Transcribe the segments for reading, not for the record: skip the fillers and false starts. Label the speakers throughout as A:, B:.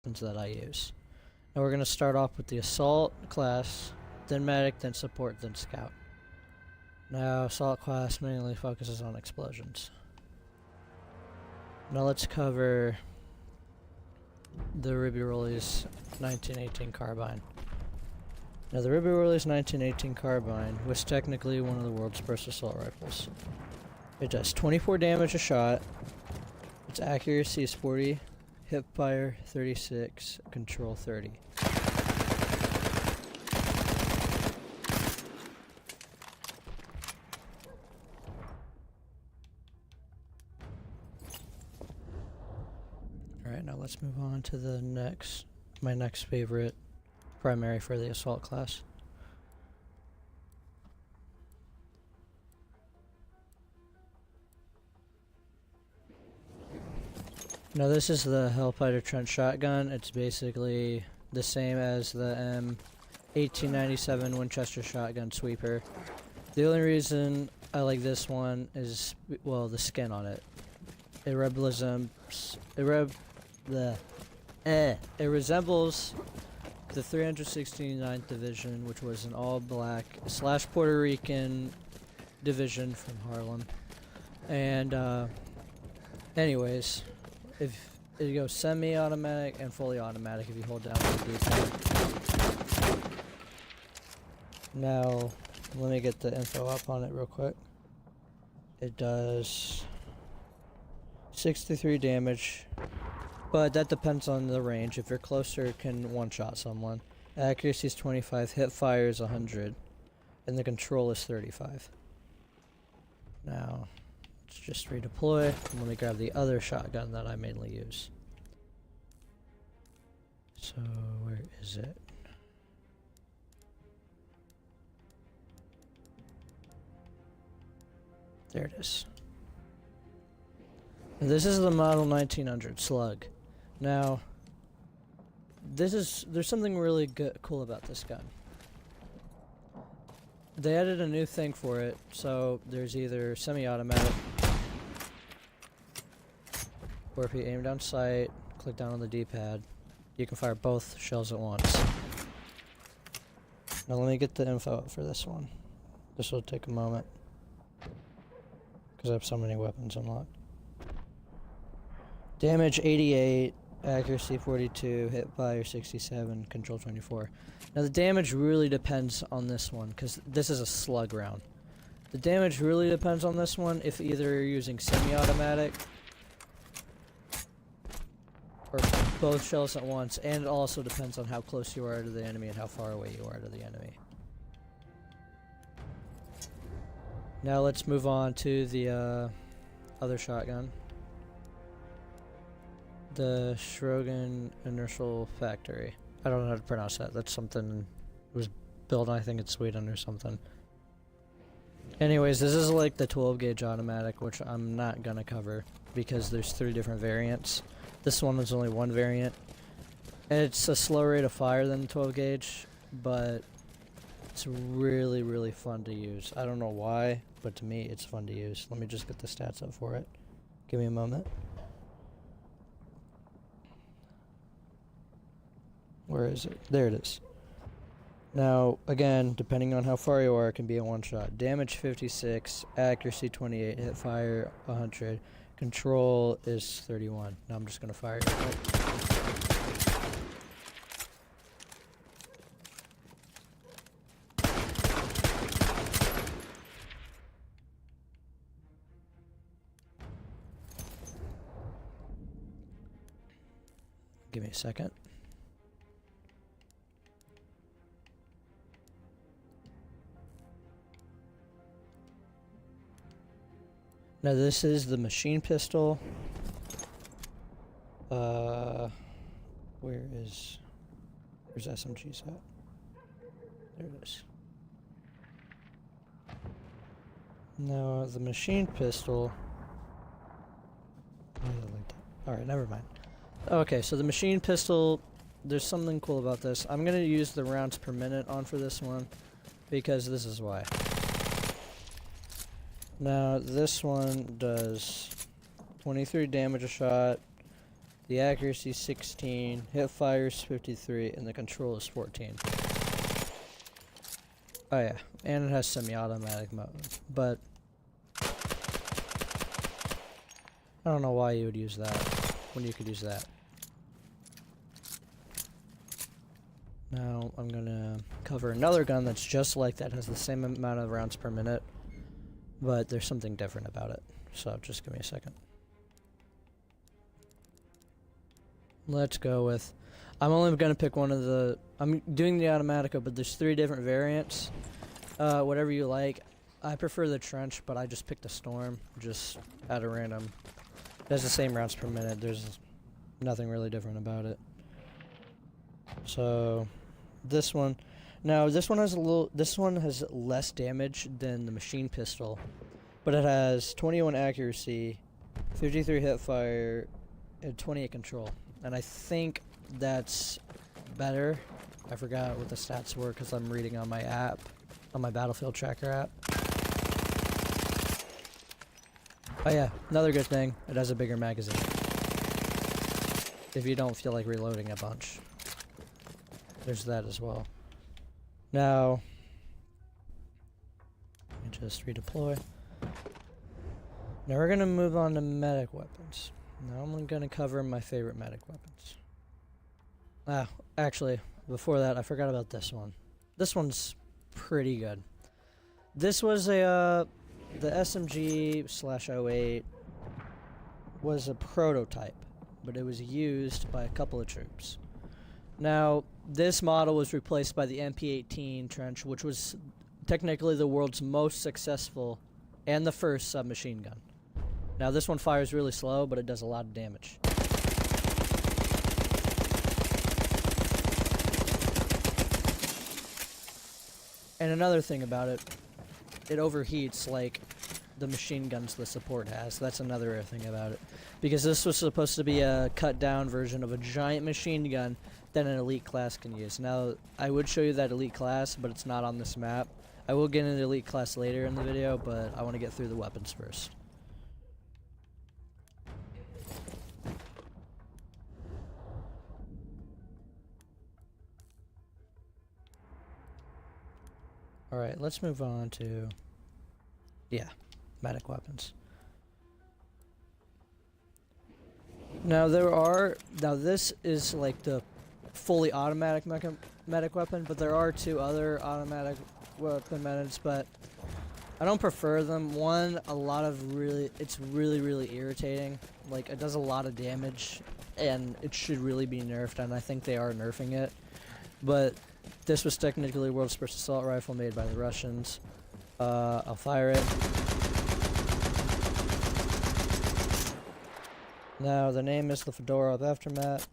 A: that I use. Now we're going to start off with the Assault class, then Medic, then Support, then Scout. Now Assault class mainly focuses on explosions. Now let's cover the Ruby Rollies 1918 carbine. Now the Ruby Rollies 1918 carbine was technically one of the world's first assault rifles. It does 24 damage a shot, its accuracy is 40, hip fire 36, control 30. Alright, now let's move on to the my next favorite primary for the assault class. Now this is the Hellfighter Trench Shotgun. It's basically the same as the M1897 Winchester Shotgun Sweeper. The only reason I like this one is, well, the skin on it. It resembles the 369th Division, which was an all-black / Puerto Rican division from Harlem. And anyways, if it goes semi-automatic and fully automatic if you hold down the D-pad. Now, let me get the info up on it real quick. It does 63 damage, but that depends on the range. If you're closer, it can one-shot someone. Accuracy is 25, hip fire is 100, and the control is 35. Now, let's just redeploy, and let me grab the other shotgun that I mainly use. So, where is it? There it is. This is the Model 1900 Slug. Now, there's something really cool about this gun. They added a new thing for it, so there's either semi-automatic, or if you aim down sight, click down on the D-pad, you can fire both shells at once. Now let me get the info up for this one. This will take a moment, because I have so many weapons unlocked. Damage 88, accuracy 42, hit fire 67, control 24. Now the damage really depends on this one, because this is a slug round. The damage really depends on this one if either you're using semi-automatic or both shells at once, and it also depends on how close you are to the enemy and how far away you are to the enemy. Now let's move on to the other shotgun. The Shrogan Inertial Factory. I don't know how to pronounce that. That's something, it was built, I think, in Sweden or something. Anyways, this is like the 12 gauge automatic, which I'm not gonna cover because there's 3 different variants. This one is only one variant. And it's a slower rate of fire than the 12 gauge, but it's really, really fun to use. I don't know why, but to me it's fun to use. Let me just get the stats up for it. Give me a moment. Where is it? There it is. Now, again, depending on how far you are, it can be a one-shot. Damage 56, accuracy 28, hit fire 100, control is 31. Now I'm just gonna fire it. Give me a second. Now this is the machine pistol. Where's SMGs at? There it is. Now the machine pistol. Oh, I like that. Alright, never mind. Okay, so the machine pistol, there's something cool about this. I'm gonna use the rounds per minute on for this one, because this is why. Now, this one does 23 damage a shot, The accuracy 16, hip fire is 53, and the control is 14. Oh yeah, and it has semi-automatic mode, but I don't know why you would use that when you could use that. Now I'm gonna cover another gun that's just like that, has the same amount of rounds per minute, but there's something different about it. So just give me a second. Let's go with, I'm only gonna pick one of the, I'm doing the Automatica, but there's 3 different variants. Whatever you like. I prefer the Trench, but I just picked the Storm, just at a random. It has the same rounds per minute, there's nothing really different about it. So, this one, now this one has less damage than the machine pistol, but it has 21 accuracy, 53 hip fire, and 28 control. And I think that's better. I forgot what the stats were because I'm reading on my app, on my Battlefield Tracker app. Oh yeah, another good thing, it has a bigger magazine. If you don't feel like reloading a bunch. There's that as well. Now, let me just redeploy. Now we're gonna move on to medic weapons. Now I'm gonna cover my favorite medic weapons. Actually, before that, I forgot about this one. This one's pretty good. This was the SMG/08 was a prototype, but it was used by a couple of troops. Now, this model was replaced by the MP-18 Trench, which was technically the world's most successful and the first submachine gun. Now, this one fires really slow, but it does a lot of damage. And another thing about it, it overheats like the machine guns the support has. That's another thing about it. Because this was supposed to be a cut down version of a giant machine gun that an elite class can use. Now, I would show you that elite class, but it's not on this map. I will get into elite class later in the video, but I want to get through the weapons first. Alright, let's move on to, yeah, medic weapons. Now this is like the fully automatic medic weapon, but there are 2 other automatic weapon methods, but I don't prefer them. One, it's really irritating. Like, it does a lot of damage, and it should really be nerfed, and I think they are nerfing it. But this was technically the world's first assault rifle made by the Russians. I'll fire it. Now, the name is the Fedorov Aftermath.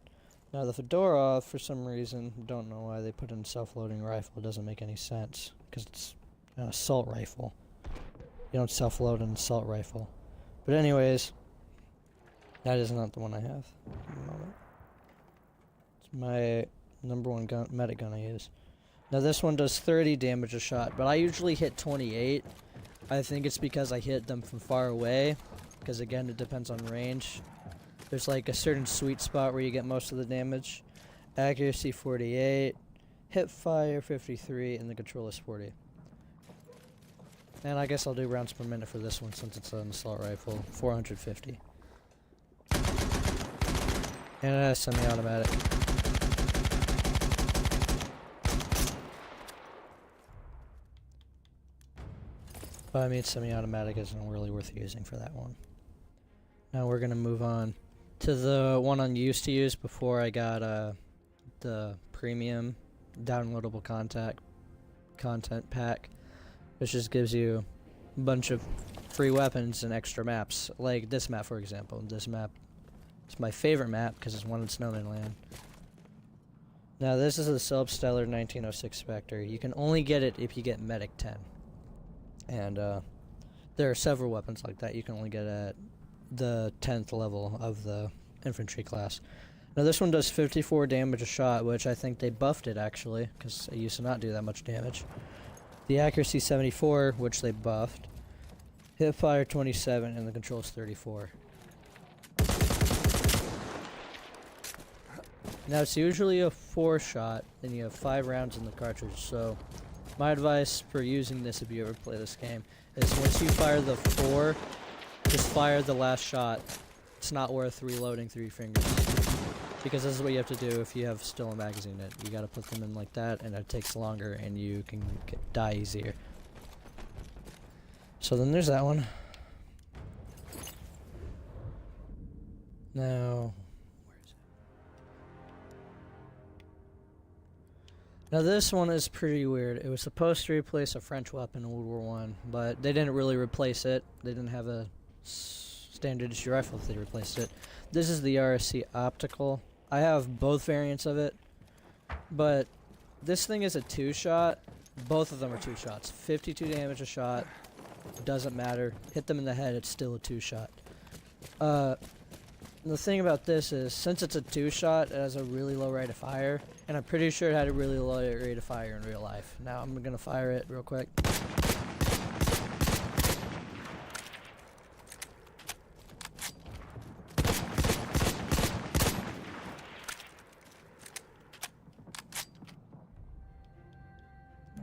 A: Now, the Fedorov, for some reason, don't know why they put in self-loading rifle. It doesn't make any sense, because it's an assault rifle. You don't self-load an assault rifle. But anyways, that is not the one I have at the moment. It's my #1 gun, medic gun I use. Now, this one does 30 damage a shot, but I usually hit 28. I think it's because I hit them from far away, because again, it depends on range. There's like a certain sweet spot where you get most of the damage. Accuracy 48, hip fire 53, and the control is 40. And I guess I'll do rounds per minute for this one since it's an assault rifle, 450. And it has semi-automatic. But I mean, semi-automatic isn't really worth using for that one. Now we're gonna move on to the one I used to use before I got the premium downloadable content pack, which just gives you a bunch of free weapons and extra maps. Like this map, for example. This map is my favorite map because it's one in Snowman Land. Now this is the Substellar 1906 Spectre. You can only get it if you get Medic 10. And there are several weapons like that you can only get at the 10th level of the infantry class. Now this one does 54 damage a shot, which I think they buffed it actually, because it used to not do that much damage. The accuracy 74, which they buffed. Hip fire 27, and the control is 34. Now it's usually a 4-shot, and you have 5 rounds in the cartridge, so my advice for using this if you ever play this game is once you fire the 4, just fire the last shot. It's not worth reloading through your fingers. Because this is what you have to do if you have still a magazine in it. You gotta put them in like that, and it takes longer, and you can die easier. So then there's that one. Now, where is it? Now this one is pretty weird. It was supposed to replace a French weapon in World War One, but they didn't really replace it. They didn't have a standard issue rifle if they replaced it. This is the RSC Optical. I have both variants of it, but this thing is a 2-shot. Both of them are 2 shots. 52 damage a shot. Doesn't matter. Hit them in the head, it's still a 2-shot. The thing about this is, since it's a 2-shot, it has a really low rate of fire, and I'm pretty sure it had a really low rate of fire in real life. Now I'm gonna fire it real quick.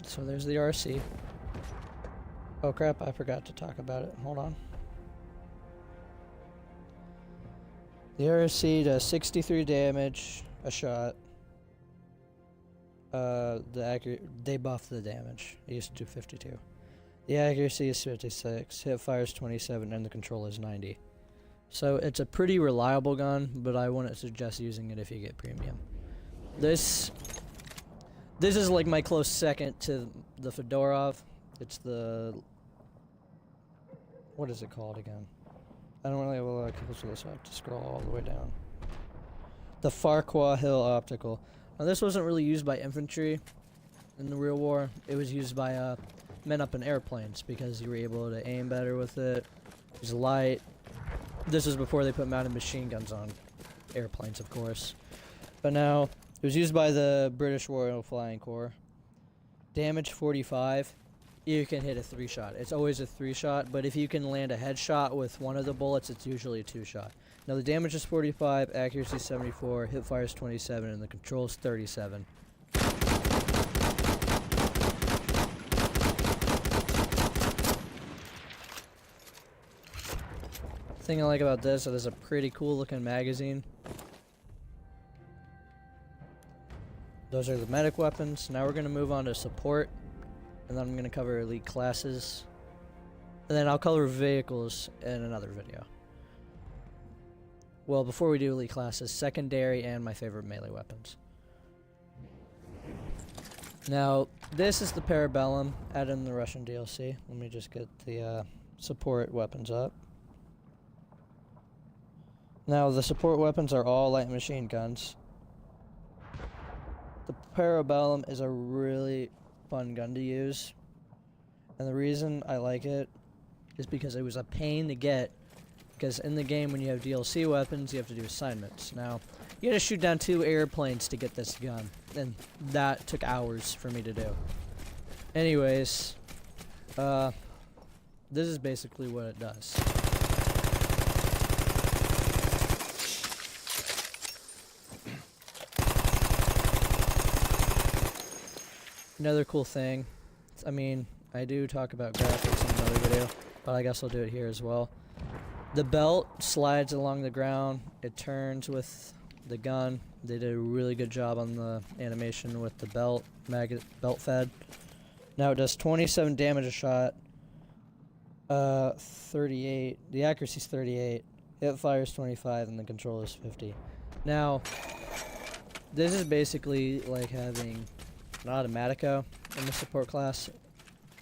A: So there's the RC. Oh crap, I forgot to talk about it. Hold on. The RC does 63 damage a shot. They buffed the damage. It used to do 52. The accuracy is 56, hip fire is 27, and the control is 90. So it's a pretty reliable gun, but I wouldn't suggest using it if you get premium. This is like my close second to the Fedorov. It's the... what is it called again? I don't really have a lot of clicks for this, so I have to scroll all the way down. The Farquhar Hill Optical. Now this wasn't really used by infantry in the real war. It was used by men up in airplanes because you were able to aim better with it. It was light. This was before they put mounted machine guns on airplanes, of course. But now, it was used by the British Royal Flying Corps. Damage 45. You can hit a 3-shot. It's always a 3-shot, but if you can land a headshot with one of the bullets, it's usually a 2-shot. Now the damage is 45, accuracy 74, hip fire is 27, and the control is 37. The thing I like about this is it is a pretty cool looking magazine. Those are the medic weapons. Now we're going to move on to support. And then I'm going to cover elite classes. And then I'll cover vehicles in another video. Well, before we do elite classes, secondary and my favorite melee weapons. Now, this is the Parabellum added in the Russian DLC. Let me just get the support weapons up. Now, the support weapons are all light machine guns. The Parabellum is a really fun gun to use, and the reason I like it is because it was a pain to get, because in the game when you have DLC weapons you have to do assignments. Now you gotta shoot down 2 airplanes to get this gun, and that took hours for me to do. Anyways, this is basically what it does. Another cool thing, I mean, I do talk about graphics in another video, but I guess I'll do it here as well. The belt slides along the ground, it turns with the gun. They did a really good job on the animation with the belt fed. Now it does 27 damage a shot, 38, the accuracy is 38, hip fire is 25, and the control is 50. Now, this is basically like having an Automatico in the support class.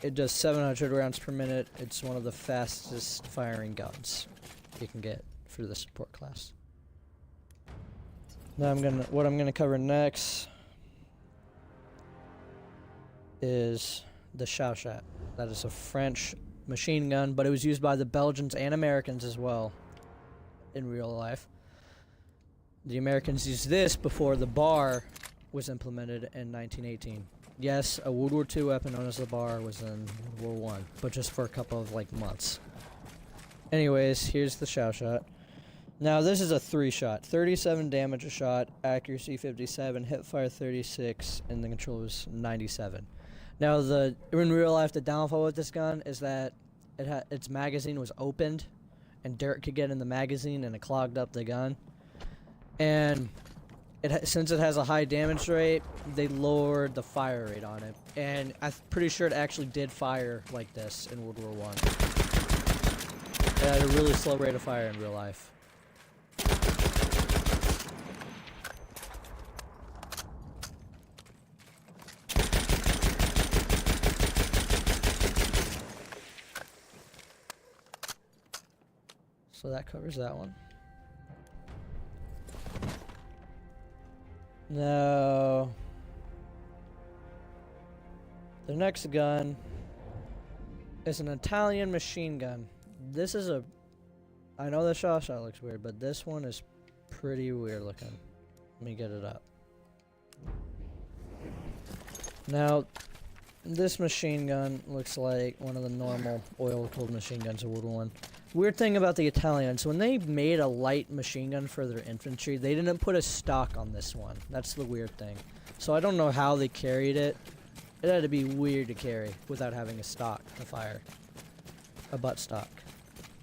A: It does 700 rounds per minute. It's one of the fastest firing guns you can get for the support class. Now what I'm gonna cover next is the Chauchat. That is a French machine gun, but it was used by the Belgians and Americans as well in real life. The Americans used this before the bar was implemented in 1918. Yes, a World War II weapon known as the bar was in World War I, but just for a couple of months. Anyways, here's the Chauchat. Now this is a 3-shot. 37 damage a shot, accuracy 57, hipfire 36, and the control was 97. Now in real life, the downfall with this gun is that its magazine was opened, and dirt could get in the magazine, and it clogged up the gun. And since it has a high damage rate, they lowered the fire rate on it. And I'm pretty sure it actually did fire like this in World War I. It had a really slow rate of fire in real life. So that covers that one. Now, the next gun is an Italian machine gun. This is I know the shot looks weird, but this one is pretty weird looking. Let me get it up. Now, this machine gun looks like one of the normal oil-cooled machine guns of World War I. Weird thing about the Italians, when they made a light machine gun for their infantry, they didn't put a stock on this one. That's the weird thing. So I don't know how they carried it. It had to be weird to carry without having a stock to fire. A butt stock.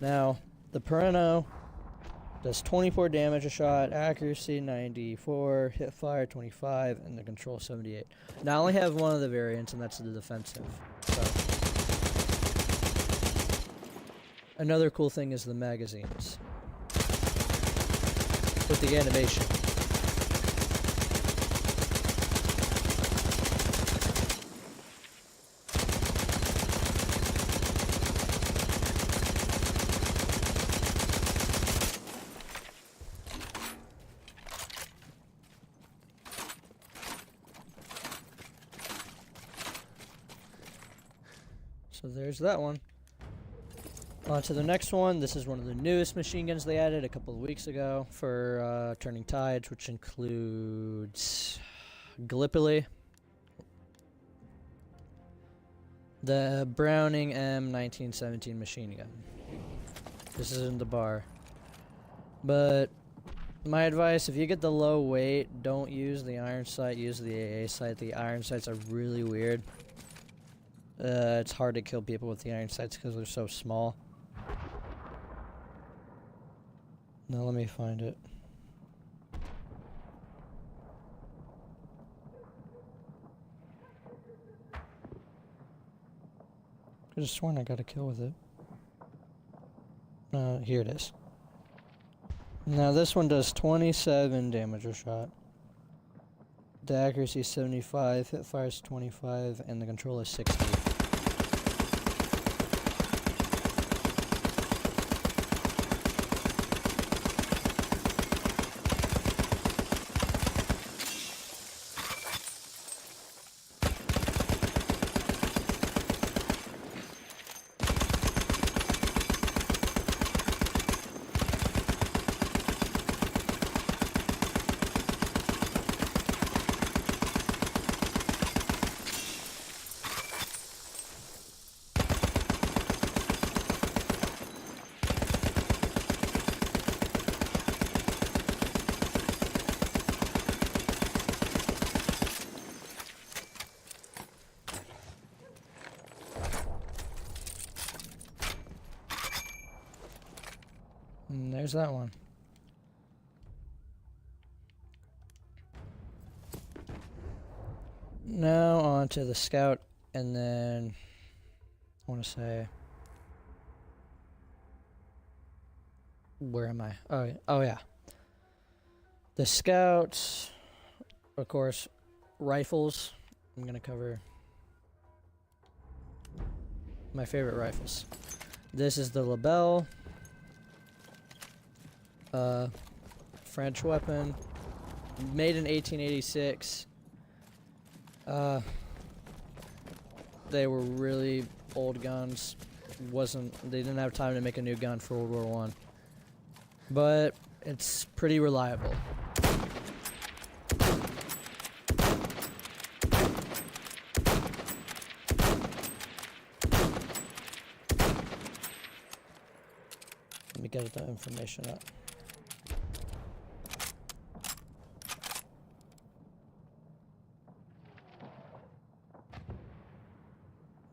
A: Now, the Perino does 24 damage a shot, accuracy 94, hit fire 25, and the control 78. Now I only have one of the variants, and that's the defensive. So. Another cool thing is the magazines. With the animation. So there's that one. On to the next one. This is one of the newest machine guns they added a couple of weeks ago for turning tides, which includes Gallipoli, the Browning M1917 machine gun. This is in the bar. But my advice, if you get the low weight, don't use the iron sight, use the AA sight. The iron sights are really weird. It's hard to kill people with the iron sights because they're so small. Now let me find it. I could have sworn I got a kill with it. Here it is. Now this one does 27 damage a shot. The accuracy is 75, hit fire is 25, and the control is 60. And there's that one. Now on to the Scout, and then I want to say, where am I? Oh yeah. The Scouts, of course, rifles. I'm gonna cover my favorite rifles. This is the Lebel. French weapon, made in 1886. They were really old guns. They didn't have time to make a new gun for World War I. But it's pretty reliable. Let me get the information up.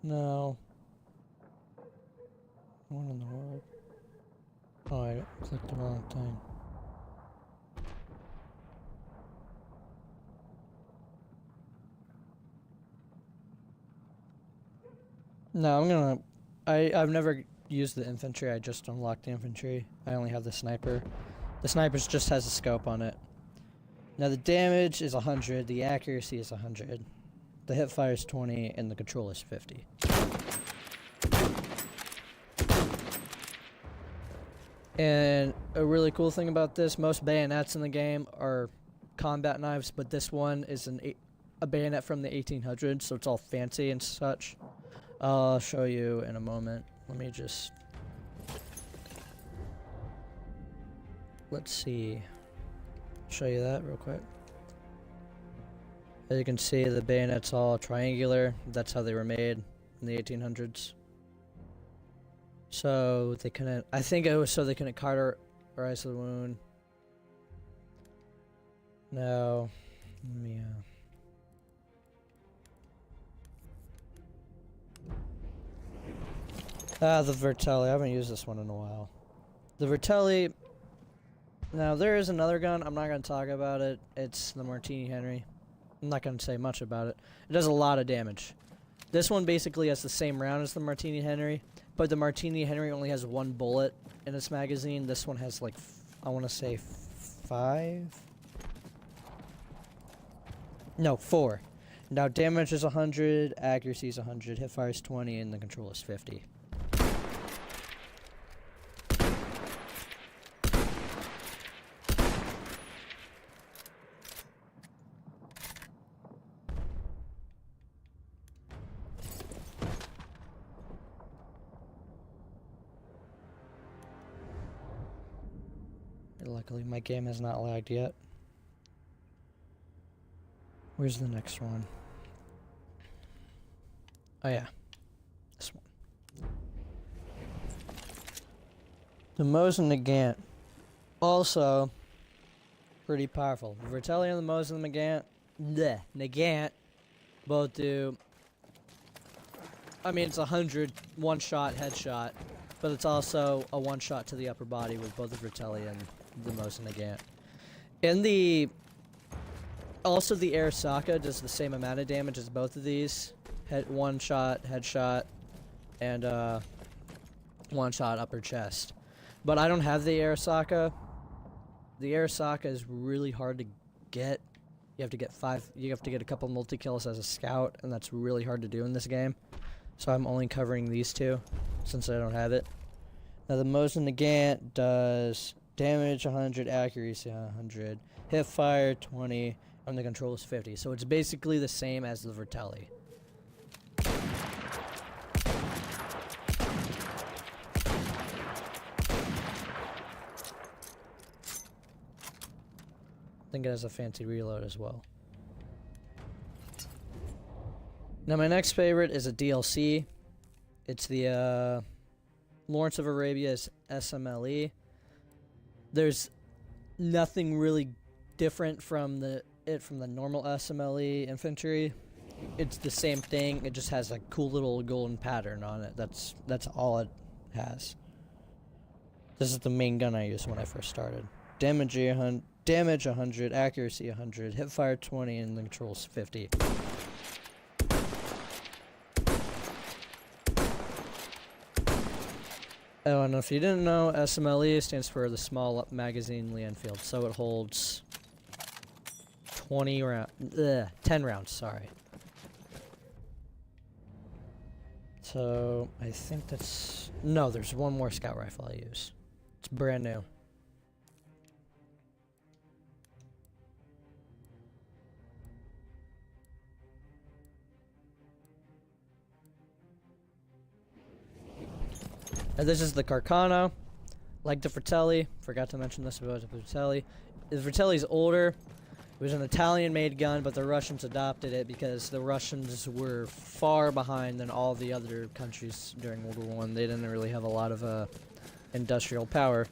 A: No. What in the world? Oh, I clicked the wrong thing. No, I'm gonna... I've never used the infantry, I just unlocked the infantry. I only have the sniper. The sniper just has a scope on it. Now the damage is 100, the accuracy is 100. The hip fire is 20, and the control is 50. And a really cool thing about this, most bayonets in the game are combat knives, but this one is a bayonet from the 1800s, so it's all fancy and such. I'll show you in a moment. Let me just... Let's see. Show you that real quick. As you can see, the bayonet's all triangular. That's how they were made in the 1800s. So they couldn't... I think it was so they couldn't cauterize the wound. No. Let me... the Vertelli. I haven't used this one in a while. The Vertelli... Now, there is another gun. I'm not going to talk about it. It's the Martini Henry. I'm not going to say much about it. It does a lot of damage. This one basically has the same round as the Martini Henry, but the Martini Henry only has 1 bullet in its magazine. This one has like, I want to say 5? No, 4. Now, damage is 100, accuracy is 100, hip fire is 20, and the control is 50. Luckily, my game has not lagged yet. Where's the next one? Oh yeah, this one. The Mosin Nagant. Also, pretty powerful. The Vertelli and the Mosin Nagant both do... I mean, it's 100 one-shot headshot, but it's also a one-shot to the upper body with both the Vertelli and the Mosin Nagant. And the... Also, the Arasaka does the same amount of damage as both of these. One-shot, headshot, and one-shot upper chest. But I don't have the Arasaka. The Arasaka is really hard to get. You have to get a couple multi-kills as a scout, and that's really hard to do in this game. So I'm only covering these two, since I don't have it. Now the Mosin Nagant does damage 100, accuracy 100, hip fire 20, and the control is 50. So it's basically the same as the Vertelli. I think it has a fancy reload as well. Now my next favorite is a DLC. It's the Lawrence of Arabia's SMLE. There's nothing really different from the normal SMLE infantry. It's the same thing. It just has a cool little golden pattern on it. That's all it has. This is the main gun I used when I first started. Damage 100, accuracy 100, hip fire 20, and the controls 50. Oh, and if you didn't know, SMLE stands for the Small Magazine Leonfield, so it holds 10 rounds, sorry. So, I think that's... No, there's one more scout rifle I use. It's brand new. And this is the Carcano, like the Fratelli. Forgot to mention this about the Fratelli. The Fratelli's older. It was an Italian-made gun, but the Russians adopted it because the Russians were far behind than all the other countries during World War I. They didn't really have a lot of industrial power.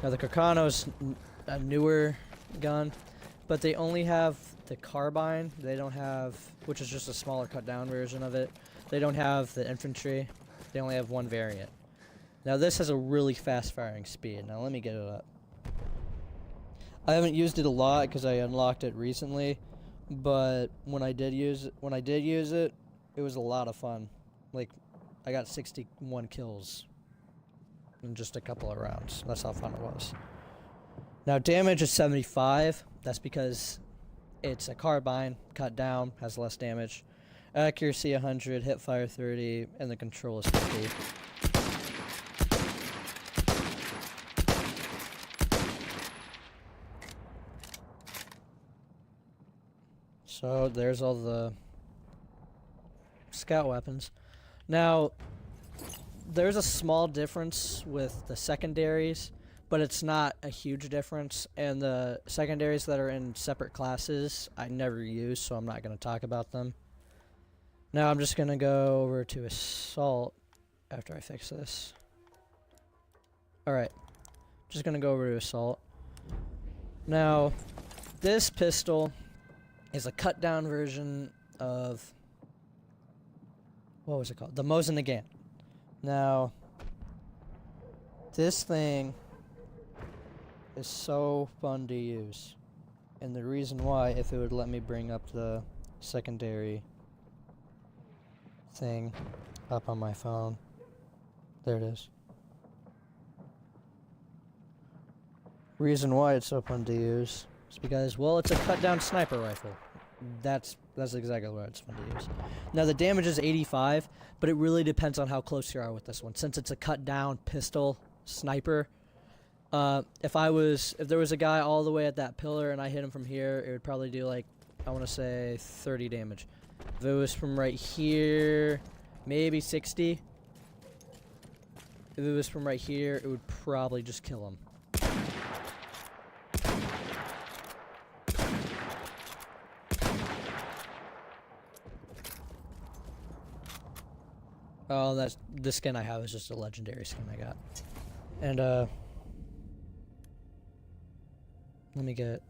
A: Now the Carcano's a newer gun, but they only have the carbine. They don't have, which is just a smaller cut-down version of it. They don't have the infantry. They only have one variant. Now this has a really fast firing speed. Now let me get it up. I haven't used it a lot because I unlocked it recently, but when I did use it, it was a lot of fun. Like, I got 61 kills in just a couple of rounds. That's how fun it was. Now damage is 75. That's because it's a carbine, cut down, has less damage. Accuracy 100, hip fire 30, and the control is 50. So there's all the scout weapons. Now, there's a small difference with the secondaries, but it's not a huge difference. And the secondaries that are in separate classes, I never use, so I'm not going to talk about them. Now I'm just going to go over to assault after I fix this. Alright, just going to go over to assault. Now, this pistol is a cut down version of, what was it called? The Mosin Nagant. Now, this thing is so fun to use. And the reason why, if it would let me bring up the secondary thing up on my phone. There it is. Reason why it's so fun to use is because, well, it's a cut down sniper rifle. That's exactly why it's fun to use. Now the damage is 85, but it really depends on how close you are with this one. Since it's a cut down pistol sniper, if there was a guy all the way at that pillar and I hit him from here, it would probably do like, I want to say 30 damage. If it was from right here, maybe 60. If it was from right here, it would probably just kill him. Oh, the skin I have is just a legendary skin I got. And, let me get...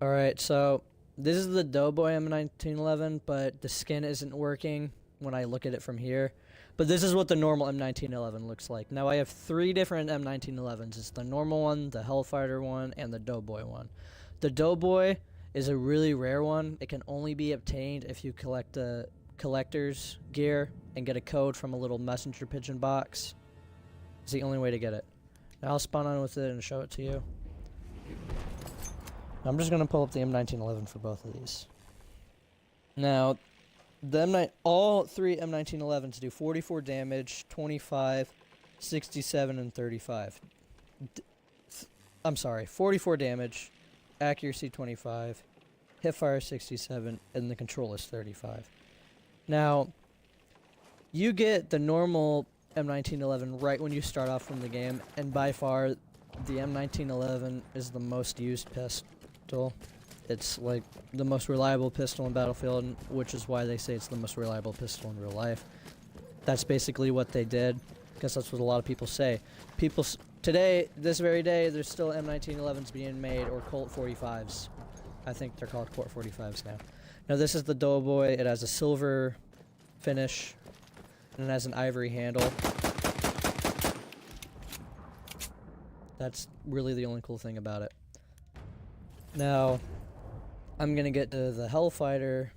A: Alright, so this is the Doughboy M1911, but the skin isn't working when I look at it from here. But this is what the normal M1911 looks like. Now I have 3 different M1911s. It's the normal one, the Hellfighter one, and the Doughboy one. The Doughboy is a really rare one. It can only be obtained if you collect the collector's gear and get a code from a little messenger pigeon box. It's the only way to get it. Now I'll spawn on with it and show it to you. I'm just going to pull up the M1911 for both of these. Now, all 3 M1911s do 44 damage, 25, 67, and 35. I'm sorry, 44 damage, accuracy 25, hipfire 67, and the control is 35. Now, you get the normal M1911 right when you start off from the game, and by far, the M1911 is the most used pistol. It's like the most reliable pistol in Battlefield, which is why they say it's the most reliable pistol in real life. That's basically what they did, because that's what a lot of people say. Today, this very day, there's still M1911s being made, or Colt 45s. I think they're called Colt 45s now. Now this is the Doughboy. It has a silver finish, and it has an ivory handle. That's really the only cool thing about it. Now, I'm gonna get to the Hellfighter.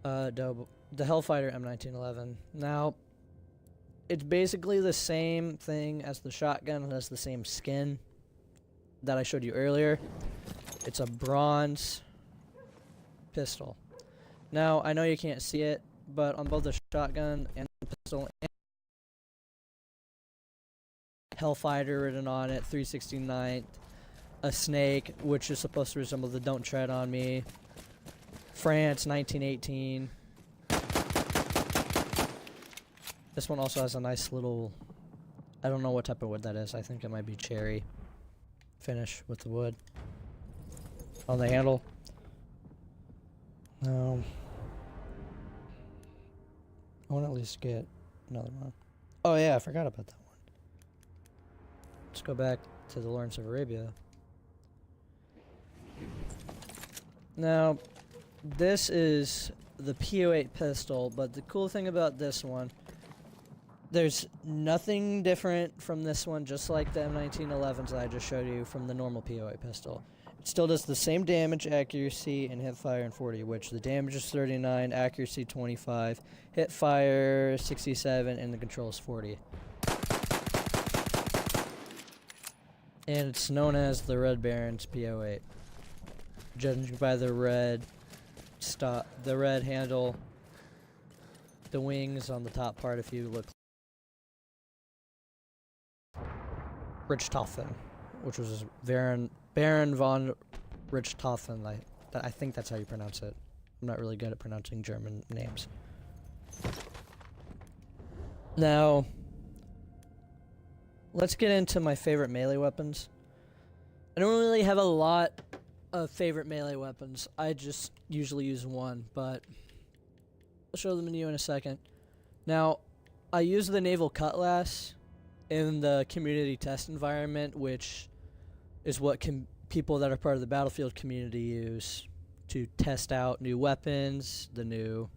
A: The Hellfighter M1911. Now, it's basically the same thing as the shotgun. It has the same skin that I showed you earlier. It's a bronze pistol. Now, I know you can't see it, but on both the shotgun and the pistol, and Hellfighter written on it, 369th. A snake, which is supposed to resemble the Don't Tread on Me. France, 1918. This one also has a nice little, I don't know what type of wood that is. I think it might be cherry finish with the wood on the handle. I want to at least get another one. Oh yeah, I forgot about that one. Let's go back to the Lawrence of Arabia. Now, this is the P08 pistol, but the cool thing about this one, there's nothing different from this one, just like the M1911s that I just showed you from the normal P08 pistol. It still does the same damage, accuracy, and hip fire in 40, which the damage is 39, accuracy 25, hip fire 67, and the control is 40. And it's known as the Red Baron's P08. Judging by the red handle, the wings on the top part, if you look. Richthofen, which was Baron von Richthofen. I think that's how you pronounce it. I'm not really good at pronouncing German names. Now, let's get into my favorite melee weapons. I don't really have a lot of favorite melee weapons. I just usually use one, but I'll show them to you in a second. Now, I use the naval cutlass in the community test environment, which is what people that are part of the Battlefield community use to test out new weapons, the new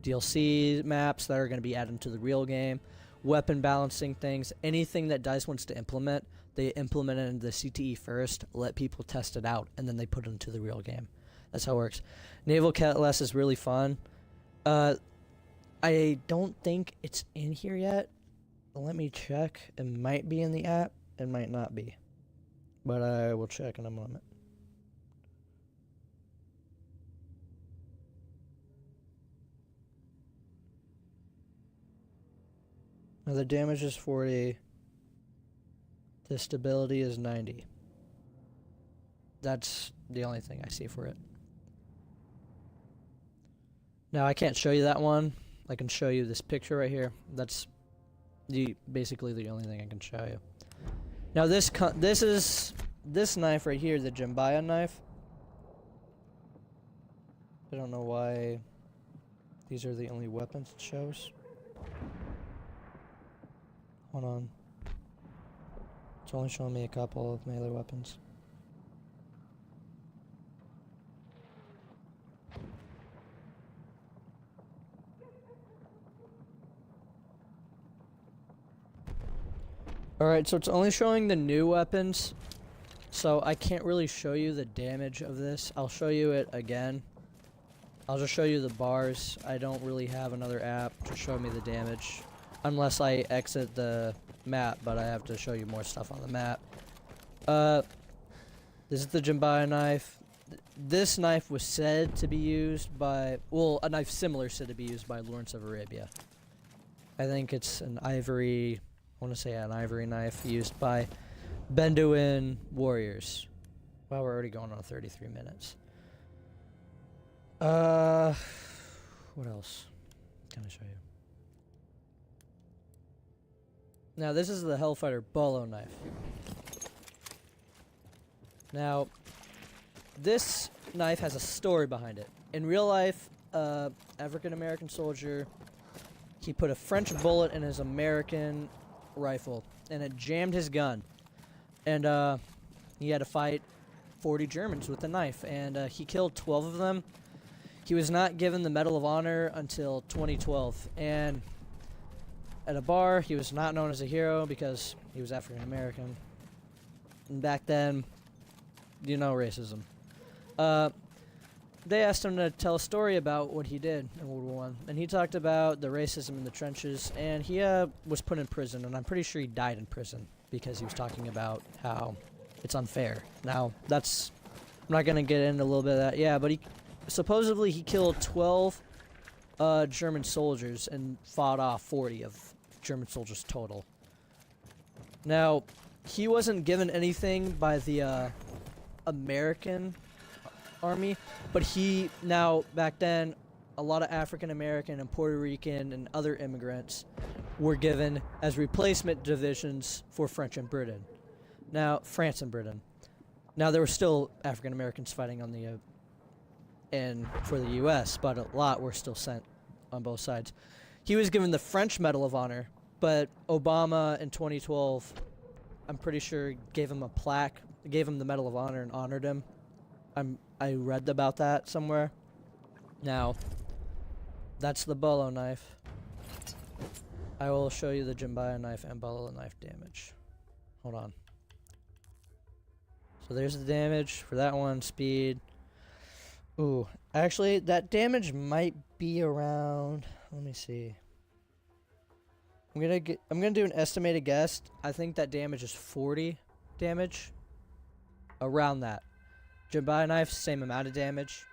A: DLC maps that are going to be added to the real game, weapon balancing things, anything that DICE wants to implement. They implement it in the CTE first, let people test it out, and then they put it into the real game. That's how it works. Naval Cutlass is really fun. I don't think it's in here yet. Let me check. It might be in the app. It might not be. But I will check in a moment. Now the damage is 40. The stability is 90. That's the only thing I see for it. Now I can't show you that one. I can show you this picture right here. That's basically the only thing I can show you. Now this knife right here, the Jimbaya knife. I don't know why these are the only weapons it shows. Hold on. It's only showing me a couple of melee weapons. Alright, so it's only showing the new weapons, so I can't really show you the damage of this. I'll show you it again. I'll just show you the bars. I don't really have another app to show me the damage, unless I exit the map, but I have to show you more stuff on the map. This is the Jimbaya knife. This knife was said to be used by, well, a knife similar said to be used by Lawrence of Arabia. I think it's an ivory... I want to say an ivory knife used by Bedouin warriors. Wow, we're already going on 33 minutes. What else can I show you? Now, this is the Hellfighter Bolo knife. Now, this knife has a story behind it. In real life, African-American soldier, he put a French bullet in his American rifle, and it jammed his gun, and he had to fight 40 Germans with the knife, and he killed 12 of them. He was not given the Medal of Honor until 2012, and at a bar, he was not known as a hero because he was African American. And back then, you know, racism. They asked him to tell a story about what he did in World War I, and he talked about the racism in the trenches, and he was put in prison, and I'm pretty sure he died in prison because he was talking about how it's unfair. Now, I'm not going to get into a little bit of that, yeah, but supposedly he killed 12 German soldiers and fought off 40 of German soldiers total. Now, he wasn't given anything by the American Army, but back then, a lot of African American and Puerto Rican and other immigrants were given as replacement divisions for France and Britain. Now, there were still African Americans fighting on for the U.S., but a lot were still sent on both sides. He was given the French Medal of Honor, but Obama in 2012, I'm pretty sure, gave him a plaque, gave him the Medal of Honor and honored him. I read about that somewhere. Now, that's the bolo knife. I will show you the Jimbaya knife and bolo knife damage. Hold on. So there's the damage for that one, speed. Ooh, actually, that damage might be around. Let me see. I'm gonna do an estimated guess. I think that damage is 40 damage. Around that. Jimbaya knife, same amount of damage.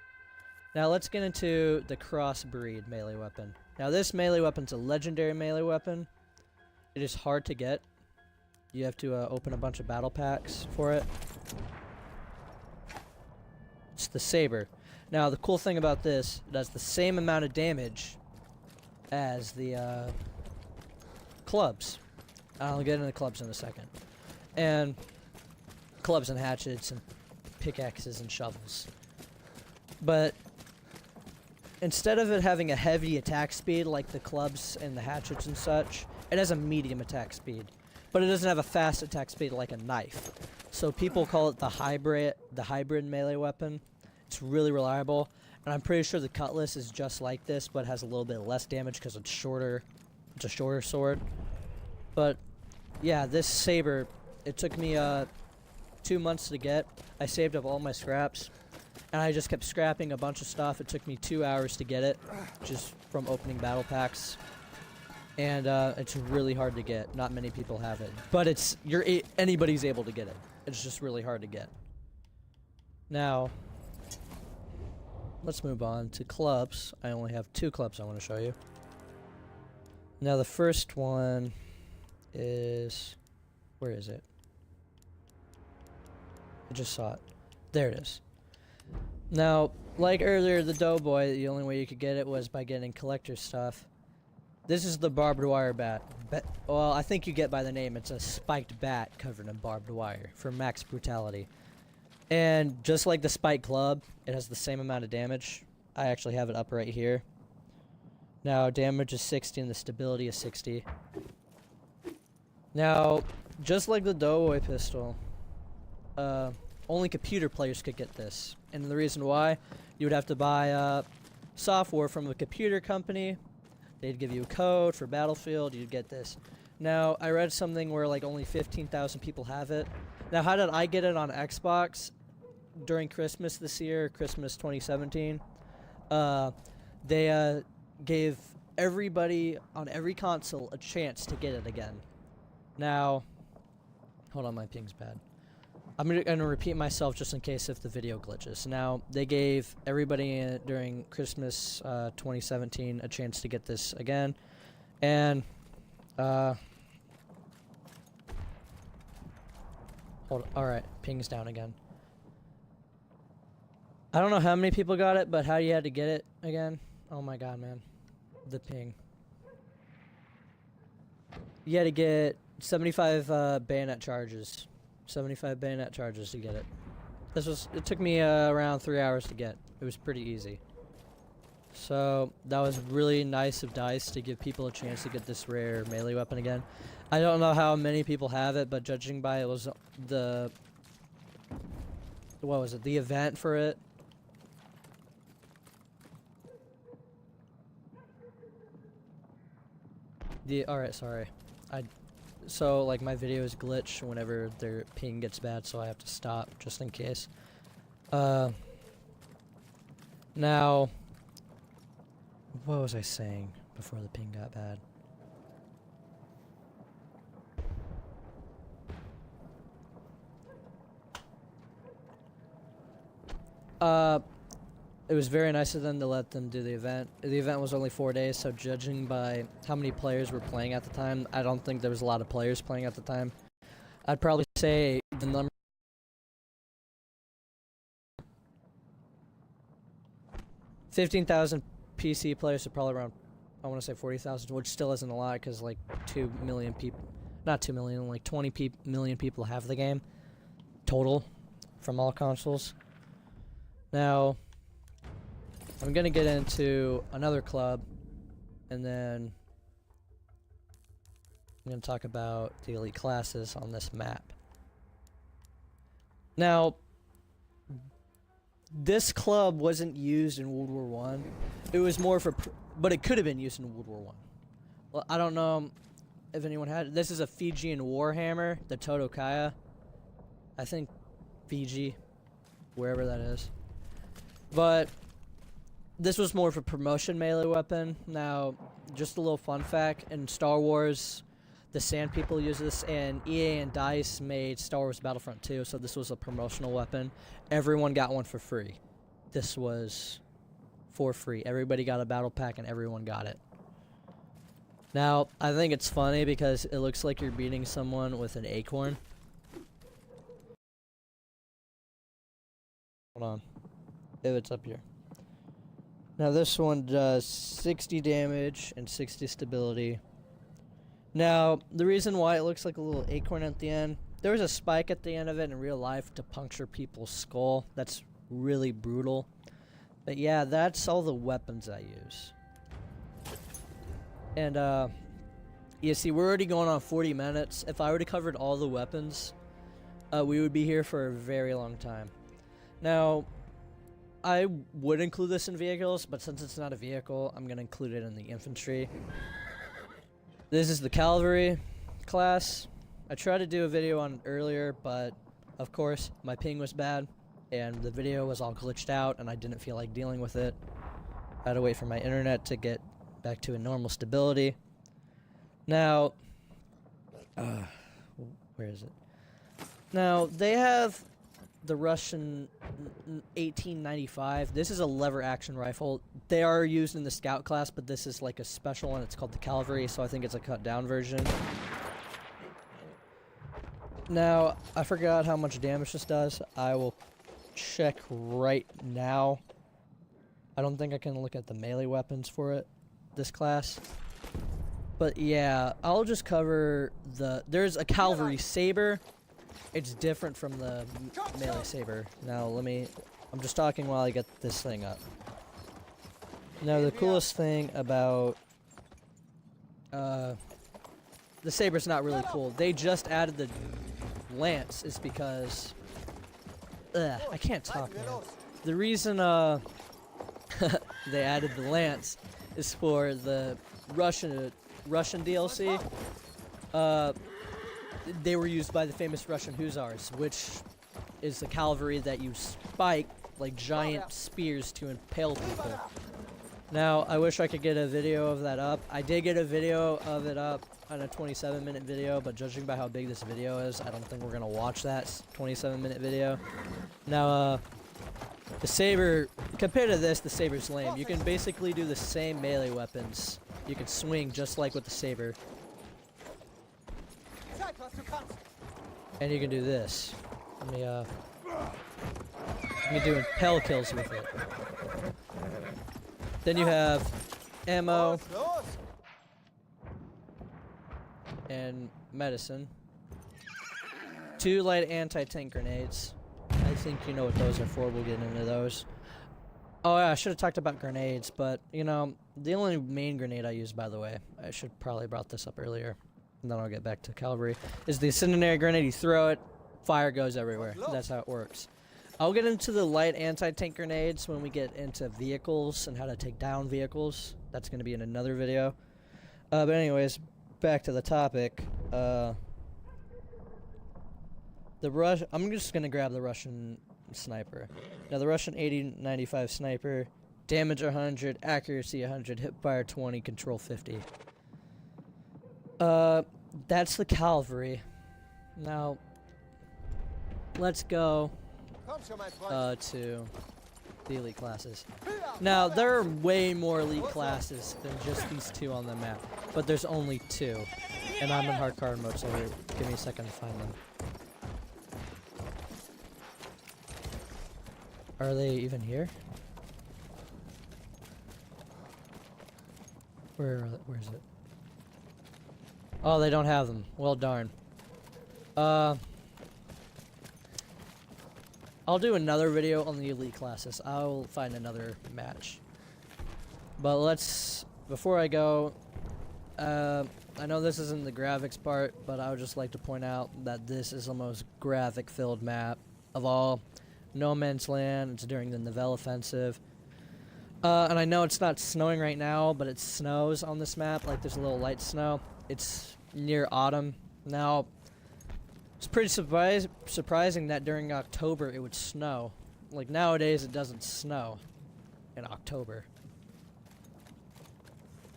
A: Now let's get into the crossbreed melee weapon. Now this melee weapon's a legendary melee weapon. It is hard to get. You have to open a bunch of battle packs for it. It's the saber. Now the cool thing about this, it does the same amount of damage as the clubs. I'll get into the clubs in a second. And clubs and hatchets and pickaxes and shovels. But instead of it having a heavy attack speed like the clubs and the hatchets and such, it has a medium attack speed. But it doesn't have a fast attack speed like a knife. So people call it the hybrid melee weapon. It's really reliable. And I'm pretty sure the cutlass is just like this, but has a little bit less damage because it's shorter. It's a shorter sword. But yeah, this saber, it took me 2 months to get. I saved up all my scraps. And I just kept scrapping a bunch of stuff. It took me 2 hours to get it, just from opening battle packs. And it's really hard to get. Not many people have it, but anybody's able to get it. It's just really hard to get. Now, let's move on to clubs. I only have 2 clubs I want to show you. Now the first one is, where is it? I just saw it. There it is. Now, like earlier, the Doughboy, the only way you could get it was by getting collector stuff. This is the barbed wire bat. Well, I think you get by the name. It's a spiked bat covered in barbed wire for max brutality. And just like the spiked club, it has the same amount of damage. I actually have it up right here. Now, damage is 60 and the stability is 60. Now, just like the Doughboy pistol, only computer players could get this. And the reason why, you would have to buy software from a computer company. They'd give you a code for Battlefield, you'd get this. Now, I read something where like only 15,000 people have it. Now, how did I get it on Xbox during Christmas this year, Christmas 2017? They gave everybody on every console a chance to get it again. Now, hold on, my ping's bad. I'm gonna repeat myself just in case if the video glitches. Now, they gave everybody during Christmas 2017 a chance to get this again. And, hold on. Alright, ping's down again. I don't know how many people got it, but how you had to get it again? Oh my god, man. The ping. You had to get 75 bayonet charges. 75 bayonet charges to get it. It took me around 3 hours to get. It was pretty easy. So that was really nice of DICE to give people a chance to get this rare melee weapon again. I don't know how many people have it, but judging by it was the, what was it, the event for it. Alright, sorry. So, like, my videos glitch whenever their ping gets bad, so I have to stop, just in case. Now, what was I saying before the ping got bad? It was very nice of them to let them do the event. The event was only 4 days, so judging by how many players were playing at the time, I don't think there was a lot of players playing at the time. I'd probably say the number 15,000 PC players, so probably around, I want to say 40,000, which still isn't a lot because like 2 million people, not 2 million, like 20 million people have the game total from all consoles. Now, I'm gonna get into another club, and then I'm gonna talk about the elite classes on this map. Now, this club wasn't used in World War One. It was more for, but it could have been used in World War One. Well, I don't know if anyone had. This is a Fijian warhammer, the Totokaya. I think Fiji, wherever that is. But this was more of a promotion melee weapon. Now, just a little fun fact: in Star Wars, the Sand People use this, and EA and DICE made Star Wars Battlefront 2, so this was a promotional weapon. Everyone got one for free. This was for free. Everybody got a battle pack, and everyone got it. Now, I think it's funny because it looks like you're beating someone with an acorn. Hold on. If it's up here. Now, this one does 60 damage and 60 stability. Now, the reason why it looks like a little acorn at the end, there was a spike at the end of it in real life to puncture people's skull. That's really brutal. But yeah, that's all the weapons I use. And, you see, we're already going on 40 minutes. If I already covered all the weapons, we would be here for a very long time. Now, I would include this in vehicles, but since it's not a vehicle, I'm going to include it in the infantry. This is the cavalry class. I tried to do a video on it earlier, but of course, my ping was bad, and the video was all glitched out, and I didn't feel like dealing with it. I had to wait for my internet to get back to a normal stability. Now, where is it? Now, they have the Russian 1895. This is a lever action rifle. They are used in the scout class, but this is like a special one. It's called the cavalry, so I think it's a cut down version. Now, I forgot how much damage this does. I will check right now. I don't think I can look at the melee weapons for it, this class. But yeah, I'll just cover there's a cavalry saber. It's different from the melee saber. Now I'm just talking while I get this thing up. Now the coolest thing about the saber's not really cool. They just added the lance is because I can't talk now. The reason they added the lance is for the Russian DLC. They were used by the famous Russian hussars, which is the cavalry that you spike like giant spears to impale people. Now, I wish I could get a video of that up. I did get a video of it up on a 27-minute video, but judging by how big this video is, I don't think we're gonna watch that 27-minute video. Now, the saber, compared to this, the saber's lame. You can basically do the same melee weapons. You can swing just like with the saber. And you can do this. Let me do impale kills with it. Then you have ammo and medicine. 2 light anti-tank grenades. I think you know what those are for. We'll get into those. Oh yeah, I should have talked about grenades, but you know, the only main grenade I use, by the way, I should probably brought this up earlier, and then I'll get back to cavalry, is the incendiary grenade. You throw it, fire goes everywhere. That's how it works. I'll get into the light anti-tank grenades when we get into vehicles and how to take down vehicles. That's going to be in another video. But anyways, back to the topic. I'm just going to grab the Russian sniper. Now the Russian 8095 sniper, damage 100, accuracy 100, hip fire 20, control 50. That's the cavalry. Now, let's go to the elite classes. Now, there are way more elite classes than just these 2 on the map, but there's only 2. And I'm in hardcore mode, so give me a second to find them. Are they even here? Where is it? Oh, they don't have them. Well, darn. I'll do another video on the elite classes. I'll find another match. But before I go, I know this isn't the graphics part, but I would just like to point out that this is the most graphic-filled map of all. no man's land. It's during the Nivelle offensive. And I know it's not snowing right now, but it snows on this map. Like, there's a little light snow. It's near autumn. Now, it's pretty surprising that during October it would snow. Like, nowadays it doesn't snow in October.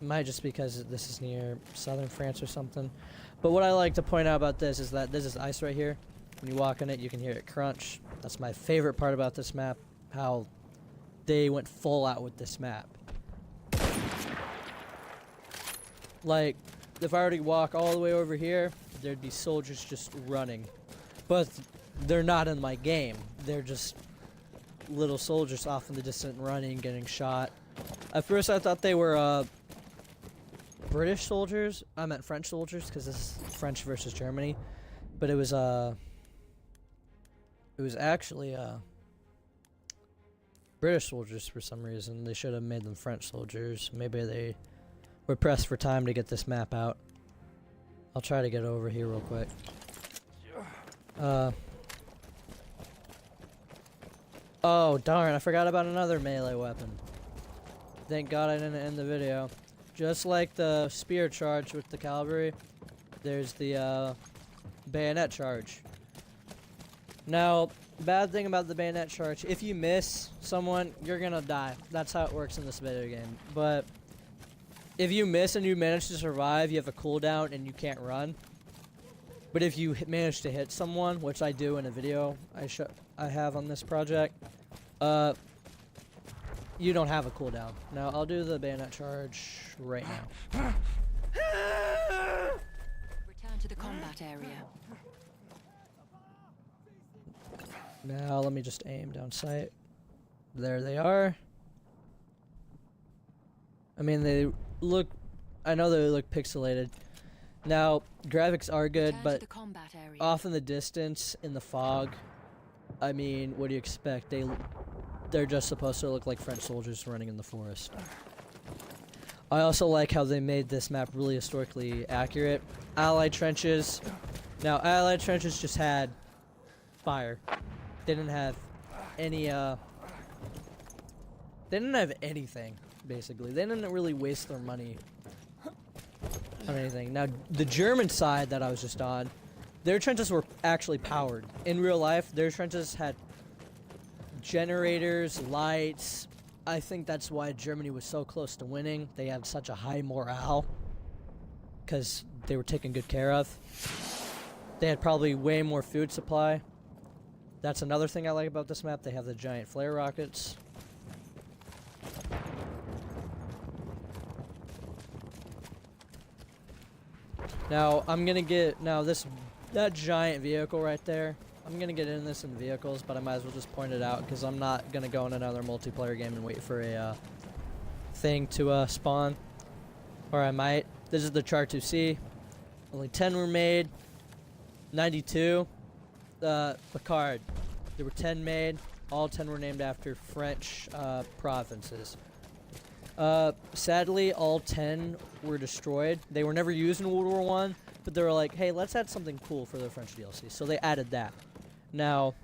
A: It might just because this is near southern France or something. But what I like to point out about this is that this is ice right here. When you walk on it, you can hear it crunch. That's my favorite part about this map, how they went full out with this map. Like, if I were to walk all the way over here, there'd be soldiers just running. But they're not in my game. They're just little soldiers off in the distance running, getting shot. At first I thought they were British soldiers. I meant French soldiers, because this is French versus Germany. But it was actually British soldiers for some reason. They should have made them French soldiers. Maybe they were pressed for time to get this map out. I'll try to get over here real quick. Oh darn, I forgot about another melee weapon. Thank God I didn't end the video. Just like the spear charge with the cavalry, there's the bayonet charge. Now, bad thing about the bayonet charge, if you miss someone, you're gonna die. That's how it works in this video game. But if you miss and you manage to survive, you have a cooldown and you can't run. But if you manage to hit someone, which I do in a video I have on this project, you don't have a cooldown. Now, I'll do the bayonet charge right now.
B: Return to the combat area.
A: Now, let me just aim down sight. There they are. I mean, they look... I know they look pixelated. Now, graphics are good, but off in the distance, in the fog, I mean, what do you expect? They're just supposed to look like French soldiers running in the forest. I also like how they made this map really historically accurate. Allied trenches. Now, Allied trenches just had fire. They didn't have any, they didn't have anything, basically. They didn't really waste their money on anything. Now, the German side that I was just on, their trenches were actually powered. In real life, their trenches had generators, lights. I think that's why Germany was so close to winning. They had such a high morale because they were taken good care of. They had probably way more food supply. That's another thing I like about this map. They have the giant flare rockets. Now, I'm gonna get, that giant vehicle right there, I'm gonna get in this in vehicles, but I might as well just point it out, because I'm not gonna go in another multiplayer game and wait for a, thing to, spawn. Or I might. This is the Char 2C. Only 10 were made. 92. Picard. There were 10 made. All 10 were named after French, provinces. Sadly, all 10 were destroyed. They were never used in World War I, but they were like, hey, let's add something cool for the French DLC. So they added that. Now,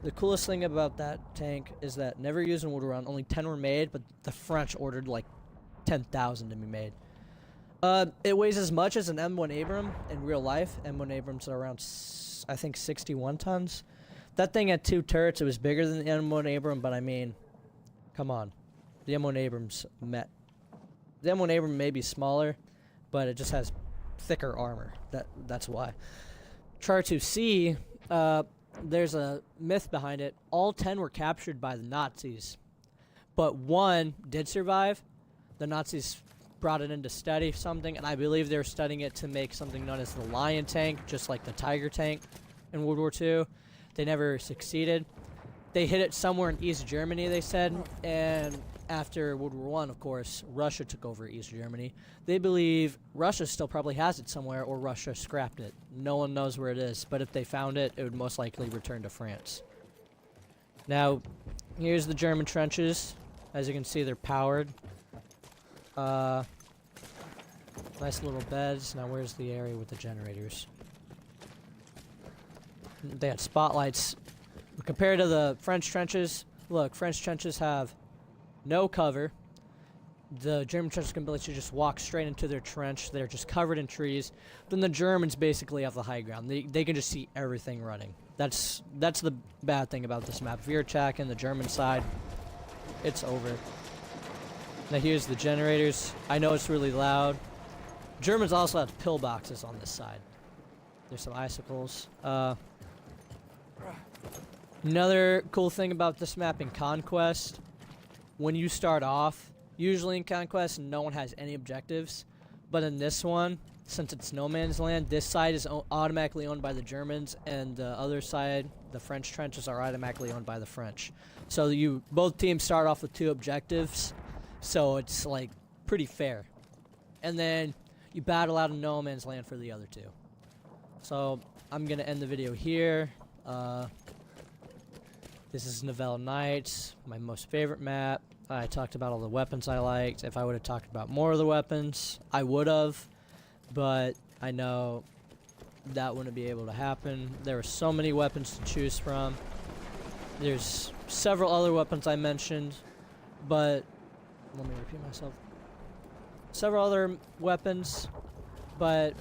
A: the coolest thing about that tank is that never used in World War I, only 10 were made, but the French ordered like 10,000 to be made. It weighs as much as an M1 Abram in real life. M1 Abrams are around, I think, 61 tons. That thing had 2 turrets. It was bigger than the M1 Abram, but I mean, come on. The M1 Abrams met. The M1 Abram may be smaller, but it just has thicker armor. That's why. Char 2C, there's a myth behind it. All 10 were captured by the Nazis, but 1 did survive. The Nazis brought it in to study something, and I believe they were studying it to make something known as the Lion tank, just like the Tiger tank in World War II. They never succeeded. They hid it somewhere in East Germany, they said, and after World War I, of course, Russia took over East Germany. They believe Russia still probably has it somewhere, or Russia scrapped it. No one knows where it is, but if they found it, it would most likely return to France. Now, here's the German trenches. As you can see, they're powered. Nice little beds. Now, where's the area with the generators? They had spotlights Compared to the French trenches, look, French trenches have no cover. The German trenches can literally just walk straight into their trench. They're just covered in trees. Then the Germans basically have the high ground. They can just see everything running. That's the bad thing about this map. If you're attacking the German side, it's over. Now here's the generators. I know it's really loud. Germans also have pillboxes on this side. There's some icicles. Another cool thing about this map in Conquest, when you start off, usually in Conquest, no one has any objectives. But in this one, since it's no man's land, this side is automatically owned by the Germans, and the other side, the French trenches, are automatically owned by the French. So both teams start off with 2 objectives, so it's like pretty fair. And then you battle out in no man's land for the other 2. So I'm gonna end the video here. This is Novell Nights, my most favorite map. I talked about all the weapons I liked. If I would have talked about more of the weapons, I would have, but I know that wouldn't be able to happen. There were so many weapons to choose from. There's several other weapons I mentioned, but let me repeat myself. Several other weapons, but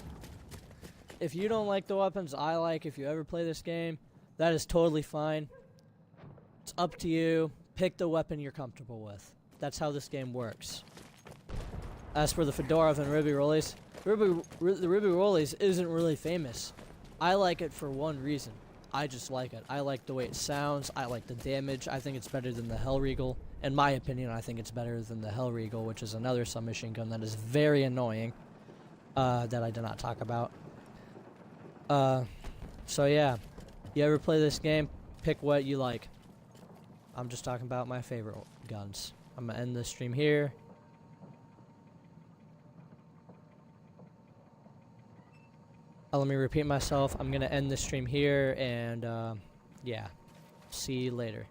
A: if you don't like the weapons I like, if you ever play this game, that is totally fine. It's up to you. Pick the weapon you're comfortable with. That's how this game works. As for the Fedorov and Ruby Rollies, the Ruby Rollies isn't really famous. I like it for one reason. I just like it. I like the way it sounds. I like the damage. I think it's better than the Hellriegel. In my opinion, I think it's better than the Hellriegel, which is another submachine gun that is very annoying, that I did not talk about. So yeah, you ever play this game, pick what you like. I'm just talking about my favorite guns. I'm gonna end this stream here. Let me repeat myself. I'm gonna end this stream here, and yeah, see you later.